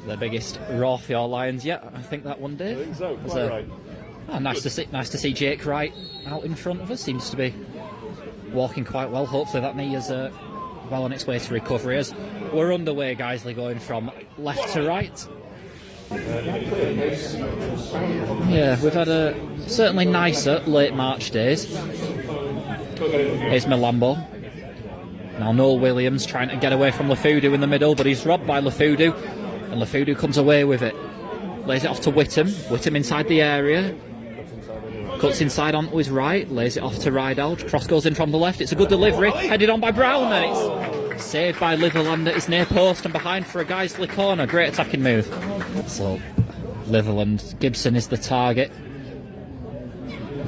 The biggest roar for your Lions yet, I think that one, Dave. I think so, quite right. Oh, nice to see Jake Wright out in front of us. Seems to be walking quite well. Hopefully that knee is well on its way to recovery. As we're underway, Guiseley going from left to right. Yeah, we've had a certainly nicer late March days. Here's Milambo. Now Noel Williams trying to get away from Lafudu in the middle, but he's robbed by Lafudu, and Lafudu comes away with it. Lays it off to Whittam. Whittam inside the area. Cuts inside onto his right, lays it off to Rydell. Cross goes in from the left. It's a good delivery, headed on by Brown, and it's saved by Litherland at his near post and behind for a Guiseley corner. Great attacking move. So Litherland, Gibson is the target.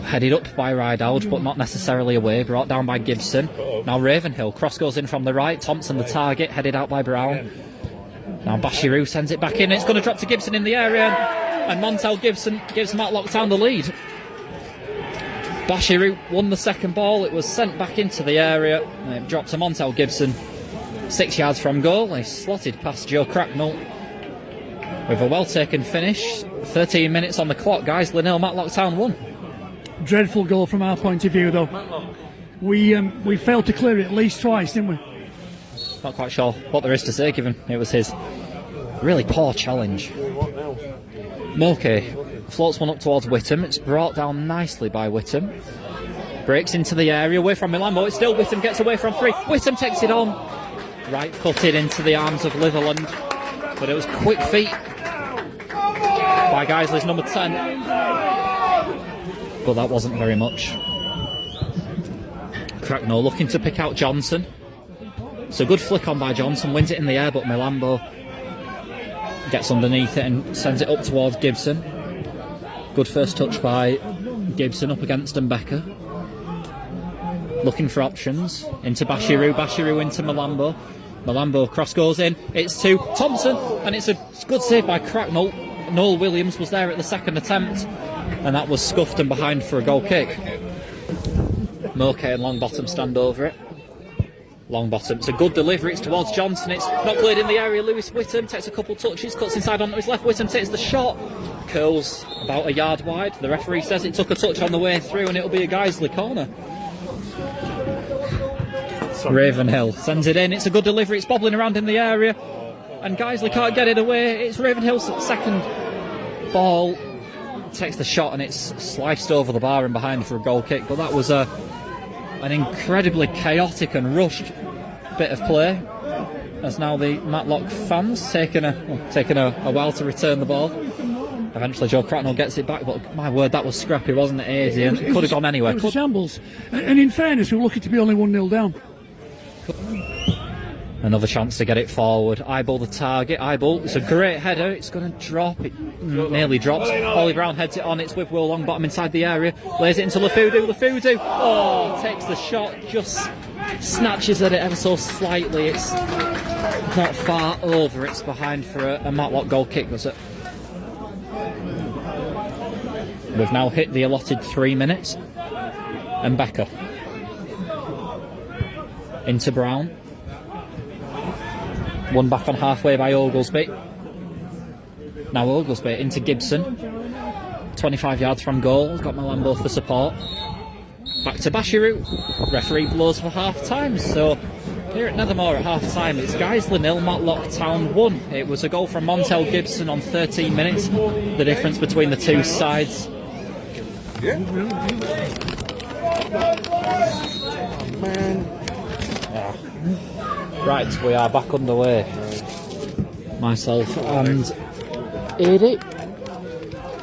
Headed up by Rydell, but not necessarily away. Brought down by Gibson. Now Ravenhill. Cross goes in from the right. Thompson the target, headed out by Brown. Now Bashiru sends it back in. It's going to drop to Gibson in the area, and Montel Gibson gives Matlock Town the lead. Bashiru won the second ball. It was sent back into the area. It dropped to Montel Gibson 6 yards from goal. He slotted past Joe Cracknell with a well taken finish. 13 minutes on the clock. Guiseley 0, Matlock Town 1. Dreadful goal from our point of view, though. We failed to clear it at least twice, didn't we? Not quite sure what there is to say, given it was his really poor challenge. Mulkey floats one up towards Whittam. It's brought down nicely by Whittam. Breaks into the area, away from Milambo. It's still Whittam, gets away from 3. Whittam takes it on. Right-footed into the arms of Litherland. But it was quick feet by Guiseley's number 10. But that wasn't very much. Cracknell looking to pick out Johnson. It's a good flick on by Johnson, wins it in the air, but Milambo gets underneath it and sends it up towards Gibson. Good first touch by Gibson up against Mbeka. Looking for options. Into Bashiru, Bashiru into Milambo. Milambo cross goes in, it's to Thompson, and it's a good save by Cracknell. Noel Williams was there at the second attempt, and that was scuffed and behind for a goal kick. Mulkey and Longbottom stand over it. Longbottom, it's a good delivery, it's towards Johnson, it's not cleared in the area. Lewis Whittam takes a couple touches, cuts inside onto his left. Whittam takes the shot, curls about a yard wide. The referee says it took a touch on the way through, and it'll be a Guiseley corner. Ravenhill sends it in, it's a good delivery, it's bobbling around in the area, and Guiseley can't get it away. It's Ravenhill's second ball, takes the shot, and it's sliced over the bar and behind for a goal kick. But that was an incredibly chaotic and rushed bit of play, as now the Matlock fans taking a while to return the ball. Eventually Joe Cracknell gets it back, but my word, that was scrappy, wasn't it, Adie? And it could have gone anywhere. It was a shambles, and in fairness we were lucky to be only 1-0 down. Another chance to get it forward. Ible the target. Ible, it's a great header. It's going to drop. It nearly drops. Ollie Brown heads it on. It's with Will Longbottom inside the area. Lays it into Lafudu. Lafudu, oh, takes the shot. Just snatches at it ever so slightly. It's not far over. It's behind for a Matlock goal kick, was it? We've now hit the allotted 3 minutes. And Becker into Brown. One back on halfway by Oglesby. Now Oglesby into Gibson. 25 yards from goal. Got Milambo for support. Back to Bashiru. Referee blows for half time. So here at Nethermoor at half time, it's Guiseley 0, Matlock Town 1. It was a goal from Montel Gibson on 13 minutes. The difference between the two sides. Yeah. Man. Right, we are back underway. Myself and Adie.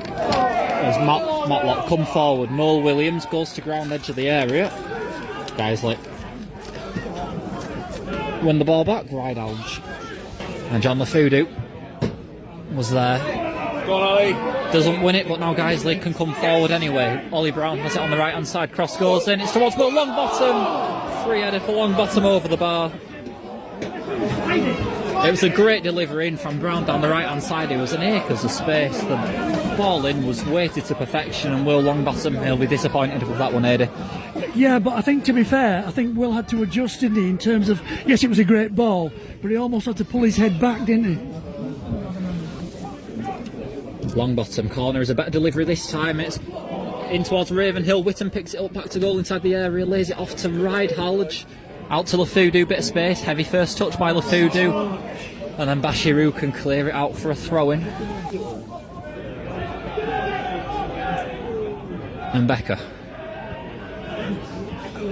As Matlock come forward, Noel Williams goes to ground edge of the area. Guiseley win the ball back, right edge. And John Lafudu was there. Go on, Ollie. Doesn't win it, but now Guiseley can come forward anyway. Ollie Brown has it on the right hand side, cross goes in, it's towards Will Longbottom. Free header for Longbottom over the bar. It was a great delivery in from Brown down the right hand side. It was an acres of space. The ball in was weighted to perfection, and Will Longbottom, he'll be disappointed with that one, Adie. Yeah, but I think, to be fair, I think Will had to adjust, didn't he, in terms of, yes, it was a great ball, but he almost had to pull his head back, didn't he? Long bottom corner is a better delivery this time. It's in towards Ravenhill. Whittam picks it up back to goal inside the area, lays it off to Ridehalge. Out to Lafudu, bit of space. Heavy first touch by Lafudu. And then Bashiru can clear it out for a throw-in. And Becker.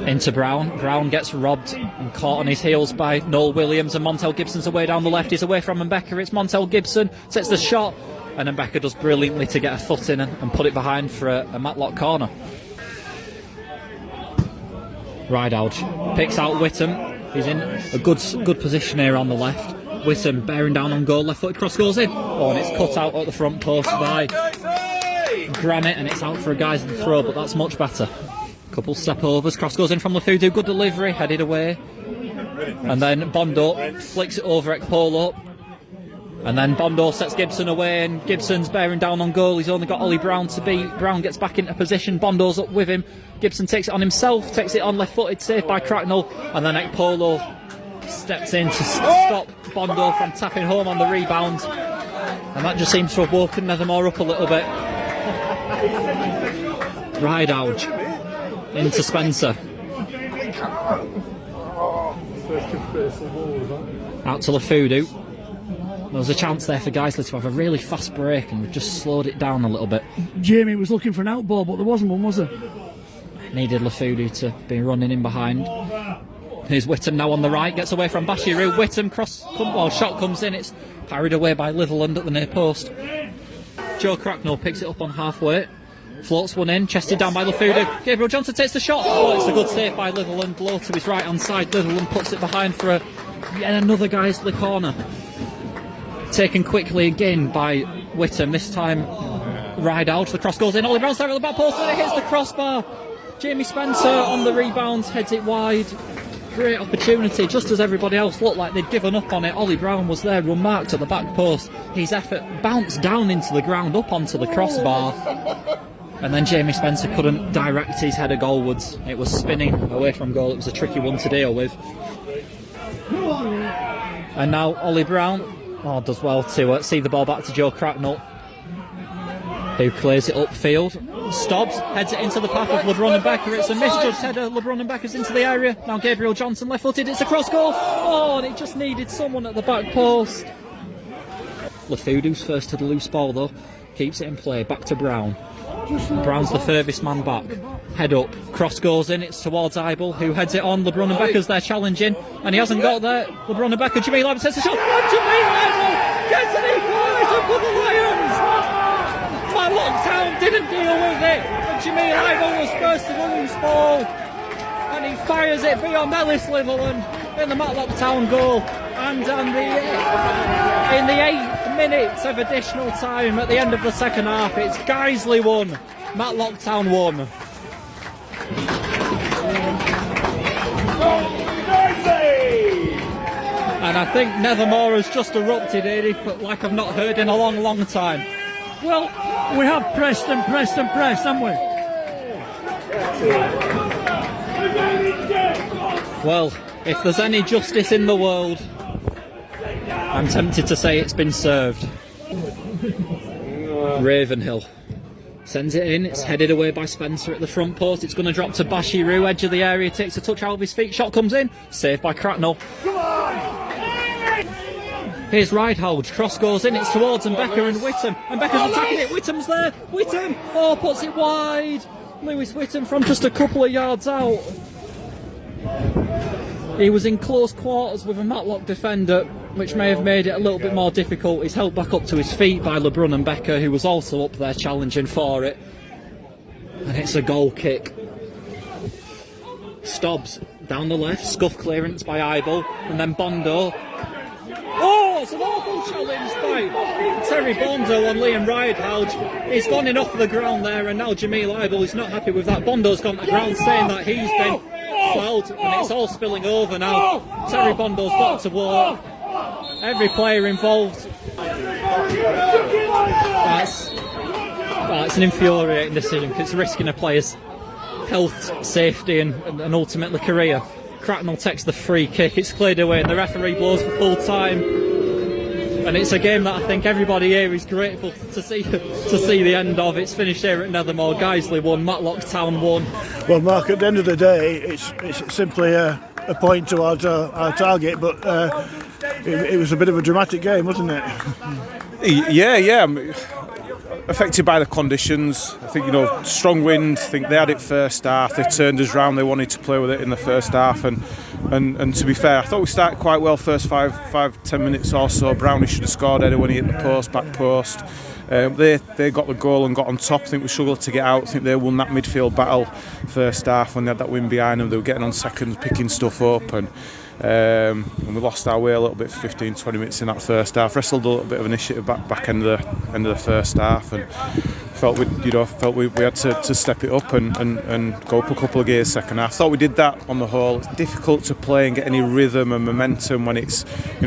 Into Brown. Brown gets robbed and caught on his heels by Noel Williams, and Montel Gibson's away down the left. He's away from Mbeka. It's Montel Gibson. Sets the shot. And Mbeka does brilliantly to get a foot in and put it behind for a Matlock corner. Ridehalge picks out Whittam. He's in a good position here on the left. Whittam bearing down on goal, left foot cross goes in. Oh, and it's cut out at the front post by Granite, and it's out for a Guiseley throw, but that's much better. Couple step overs, cross goes in from Lafudu, good delivery, headed away. And then Bondo flicks it over Ekpolo. And then Bondo sets Gibson away, and Gibson's bearing down on goal. He's only got Ollie Brown to beat. Brown gets back into position. Bondo's up with him. Gibson takes it on himself, takes it on left-footed, saved by Cracknell. And then Ekpolo steps in to stop Bondo from tapping home on the rebound. And that just seems to have woken Nethermoor up a little bit. Ridehalge into Spencer. Out to Lafudu. There was a chance there for Guiseley to have a really fast break, and we've just slowed it down a little bit. Jamie was looking for an out ball, but there wasn't one, was there? Needed Lafudu to be running in behind. Here's Whittam now on the right, gets away from Bashiru. Whittam shot comes in, it's parried away by Litherland at the near post. Joe Cracknell picks it up on halfway, floats one in, chested down by Lafudu. Gabriel Johnson takes the shot. Oh, it's a good save by Litherland, low to his right hand side. Litherland puts it behind for yet another Guiseley corner. Taken quickly again by Whittam, this time Ridehalge. The cross goes in, Ollie Brown's there at the back post, and it hits the crossbar. Jamie Spencer on the rebound, heads it wide. Great opportunity, just as everybody else looked like they'd given up on it. Ollie Brown was there, unmarked at the back post. His effort bounced down into the ground, up onto the crossbar. And then Jamie Spencer couldn't direct his header goalwards. It was spinning away from goal. It was a tricky one to deal with. And now Ollie Brown does well to see the ball back to Joe Cracknell, who clears it upfield. Stops, heads it into the path of LeBron and Becker. It's a misjudged header. LeBron and Becker's into the area. Now Gabriel Johnson left-footed. It's a cross goal. Oh, and it just needed someone at the back post. Lafudu's first to the loose ball though. Keeps it in play. Back to Brown. Brown's the furthest man back. Head up. Cross goes in. It's towards Ible, who heads it on. LeBron and Becker's there challenging, and he hasn't got there. LeBron and Becker. Jameel Ible takes the shot. Jameel Ible gets an equaliser for the Lions. Matlock Town didn't deal with it, but Jameel Ible was first to the loose ball, and he fires it beyond Ellis Litherland in the Matlock Town goal. And in the 8th minute of additional time at the end of the second half, it's Guiseley 1, Matlock Town 1. And I think Nethermoor has just erupted, Adie, like I've not heard in a long, long time. Well, we have pressed and pressed and pressed, haven't we? Well, if there's any justice in the world, I'm tempted to say it's been served. Ravenhill sends it in, it's headed away by Spencer at the front post. It's going to drop to Bashiru, edge of the area, takes a touch out of his feet, shot comes in, saved by Cracknell. Here's Ridehalge, cross goes in, it's towards Mbeka and Whittam. Mbeka's attacking it, Whittam's there, Whittam, puts it wide. Lewis Whittam from just a couple of yards out. He was in close quarters with a Matlock defender, which may have made it a little bit more difficult. He's held back up to his feet by LeBron and Becker, who was also up there challenging for it. And it's a goal kick. Stobbs down the left, scuff clearance by Ible, and then Bondo. Oh, it's an awful challenge by Terry Bondo on Liam Ridehalge. He's gone in off the ground there, and now Jameel Ible is not happy with that. Bondo's gone to the ground saying that he's been fouled, and it's all spilling over now. Terry Bondo's got to work. Every player involved. It's an infuriating decision because it's risking a player's health, safety and ultimately career. Cracknell takes the free kick, it's cleared away and the referee blows for full time. and it's a game that I think everybody here is grateful to see the end of. It's finished here at Nethermoor. Guiseley won, Matlock Town won. Well, Mark, at the end of the day, it's simply a point towards our target, but it was a bit of a dramatic game, wasn't it? Yeah. Affected by the conditions. I think, strong wind. I think they had it first half. They turned us round. They wanted to play with it in the first half. And to be fair, I thought we started quite well first 5-10 minutes or so. Brownie should have scored header when he hit the back post. They got the goal and got on top. I think we struggled to get out. I think they won that midfield battle first half when they had that wind behind them. They were getting on seconds, picking stuff up, and we lost our way a little bit for 15-20 minutes in that first half. Wrestled a little bit of initiative back end of the first half, and felt we had to step it up and go up a couple of gears second half. Thought we did that on the whole. It's difficult to play and get any rhythm and momentum when it's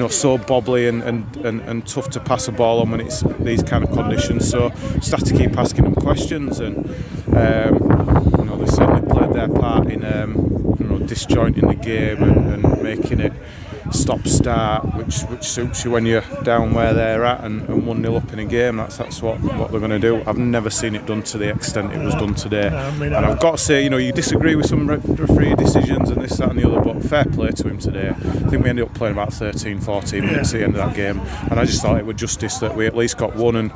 so bobbly and tough to pass a ball on when it's these kind of conditions. So just have to keep asking them questions, and they certainly played their part in disjointing the game and making it stop-start, which suits you when you're down where they're at and 1-0 up in a game. That's what they're going to do. I've never seen it done to the extent it was done today. And I've got to say, you disagree with some referee decisions and this, that and the other, but fair play to him today. I think we ended up playing about 13-14 minutes at the end of that game, and I just thought it was justice that we at least got one, and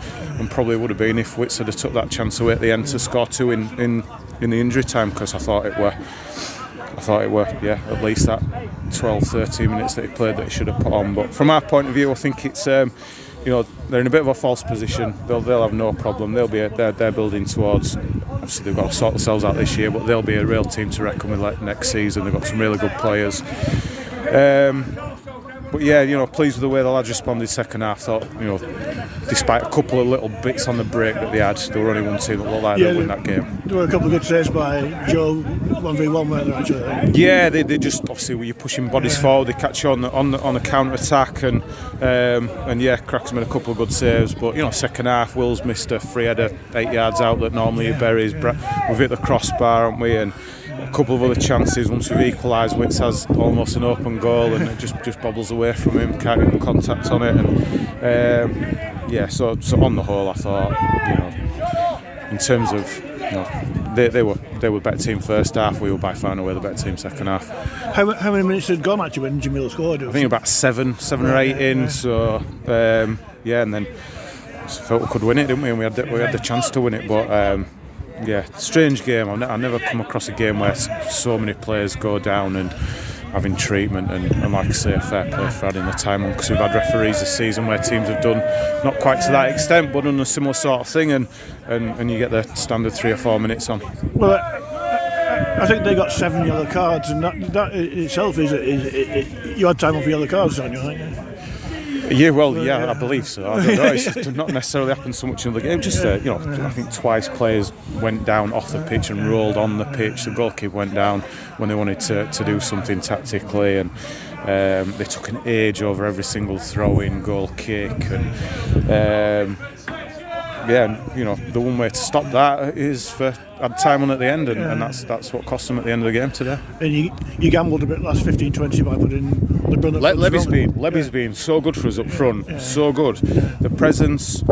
probably would have been if Wits had took that chance away at the end to score two in the injury time, because I thought it were at least that 12-13 minutes that he played that he should have put on. But from our point of view, I think it's they're in a bit of a false position. They'll have no problem. They're building towards. Obviously, they've got to sort themselves out this year, but they'll be a real team to reckon with next season. They've got some really good players. But yeah, pleased with the way the lads responded second half. Thought, despite a couple of little bits on the break that they had, there were only one team that looked like they'd win that game. There were a couple of good saves by Joe, 1v1, weren't there, actually? Yeah, they just, obviously, when you're pushing bodies forward, they catch you on the counter attack, and Crack's made a couple of good saves. But second half, Will's missed a free header 8 yards out that normally he buries. We've hit the crossbar, haven't we? And a couple of other chances. Once we've equalised, Wits has almost an open goal, and it just bobbles away from him. Can't get contact on it, and so on the whole, I thought, in terms of they were better team first half. We were by far and away the better team second half. How many minutes had gone actually when Jameel scored? I think about seven or eight in. Yeah. So and then felt we could win it, didn't we? And we had the chance to win it, but. Strange game. I've never come across a game where so many players go down and having treatment, and like I say, fair play for adding the time on, because we've had referees this season where teams have done not quite to that extent but done a similar sort of thing, and you get the standard 3 or 4 minutes on. Well, I think they got 7 yellow cards, and that itself is you had time off yellow cards, don't you? I think. I believe so. I don't know. It's not necessarily happened so much in the game. Just I think twice players went down off the pitch and rolled on the pitch. The goalkeeper went down when they wanted to do something tactically, and they took an age over every single throw-in, goal kick, and the one way to stop that is for add time on at the end, and that's what cost them at the end of the game today. And you gambled a bit last 15-20 by putting LeBron. Levy's been so good for us up front, so good. The presence,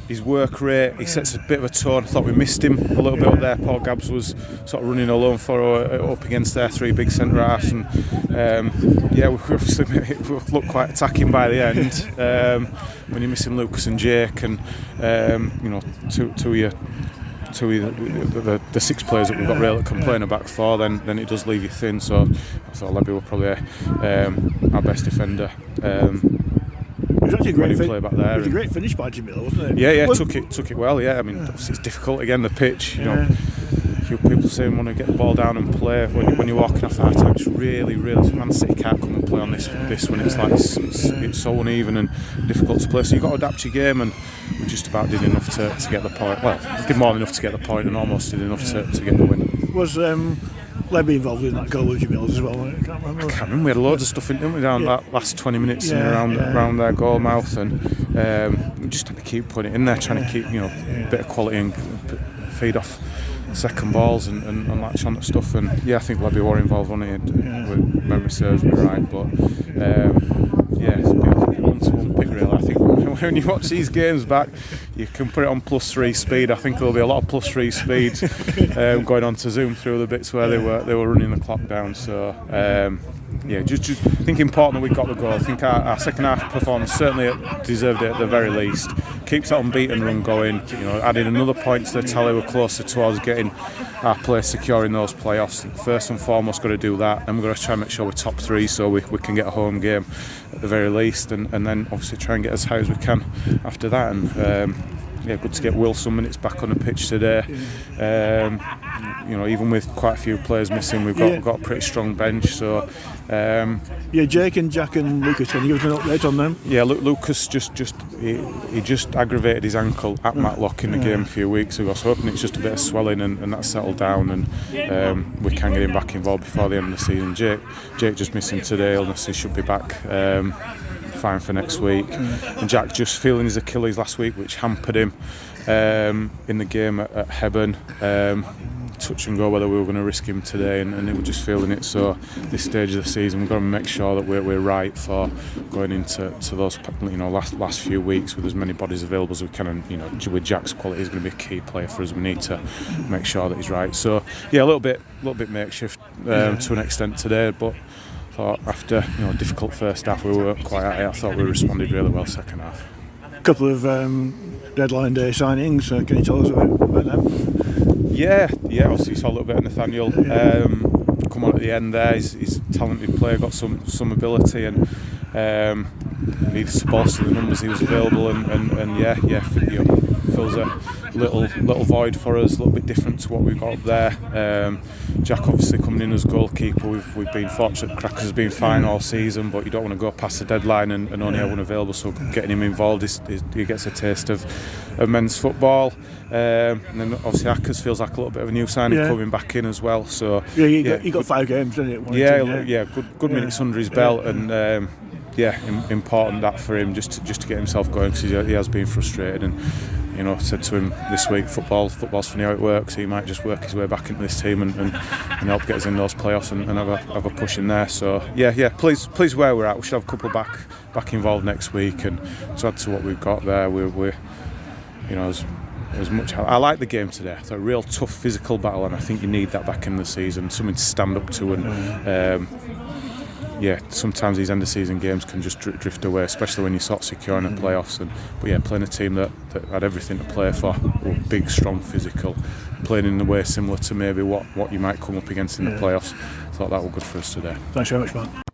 his work rate, he sets a bit of a tone. I thought we missed him a little bit up there. Paul Gabbs was sort of running alone up against their 3 big centre halves, and we looked quite attacking by the end. When you're missing Lucas and Jake, and the 6 players that we've got really to complain about for, then it does leave you thin. So I thought Levy were probably our best defender. It was actually a great finish by Jameel, wasn't it? Yeah, took it well. Yeah, I mean, obviously it's difficult again. The pitch, few people saying want to get the ball down and play when you're walking off the high time. It's really Man City can't come and play on this when it's like it's so uneven and difficult to play. So you've got to adapt your game, and we just about did enough to get the point. Well, did more than enough to get the point, and almost did enough to get the win. Was Levy involved in that goal with Jameel as well? I can't remember. We had loads of stuff in, didn't we, down that last 20 minutes around their goal mouth, and we just had to keep putting it in there, trying to keep a bit of quality and feed off second balls and latch on to stuff. And I think Levy were involved on it. Memory serves me right, but it's a beautiful 1-to-1 pick really. I think when you watch these games back, you can put it on +3 speed. I think there'll be a lot of +3 speed going on to zoom through the bits where they were running the clock down. So yeah, just think important that we got the goal. I think our second half performance certainly deserved it at the very least. Keeps that unbeaten run going. You know, adding another point to the tally, we're closer towards getting our place secure in those playoffs. First and foremost, got to do that, and we're going to try and make sure we're top 3 so we can get a home game at the very least, and then obviously try and get as high as we can after that. And yeah, good to get Will some minutes back on the pitch today. You know, even with quite a few players missing, we've got a pretty strong bench. So yeah, Jake and Jack and Lucas, can you give us an update on them? Yeah, Lucas he just aggravated his ankle at Matlock in the game a few weeks ago. So hoping it's just a bit of swelling and that's settled down, and we can get him back involved before the end of the season. Jake just missing today, illness. He should be back fine for next week. And Jack just feeling his Achilles last week, which hampered him in the game at Hebburn. Touch and go whether we were going to risk him today, and he was just feeling it. So this stage of the season, we've got to make sure that we're right for going into those last few weeks with as many bodies available as we can. And with Jack's quality, he's going to be a key player for us. We need to make sure that he's right. So yeah, a little bit makeshift to an extent today, but after difficult first half, we weren't quite at it. I thought we responded really well second half. A couple of deadline day signings. Can you tell us about them? Yeah. Obviously, saw a little bit of Nathaniel come on at the end there. He's a talented player, got some ability, and needed to bolster the numbers. He was available, and fills a little void for us. A little bit different to what we've got up there. Jack obviously coming in as goalkeeper. We've been fortunate. Crackers has been fine all season, but you don't want to go past the deadline and only have one available. So getting him involved, he gets a taste of men's football. And then obviously Ackers feels like a little bit of a new signing coming back in as well. So he got 5 games, didn't he? Good minutes under his belt, and important that for him just to get himself going, because he has been frustrated. And I said to him this week, football's funny how it works. He might just work his way back into this team and help get us in those playoffs and have a push in there. So pleased where we're at. We should have a couple back involved next week, and to add to what we've got there, we're as much. I like the game today. It's a real tough physical battle, and I think you need that back in the season, something to stand up to. And sometimes these end of season games can just drift away, especially when you're sort of secure in the playoffs. But playing a team that had everything to play for, were big, strong, physical, playing in a way similar to maybe what you might come up against in the playoffs. I thought that was good for us today. Thanks very much, Matt.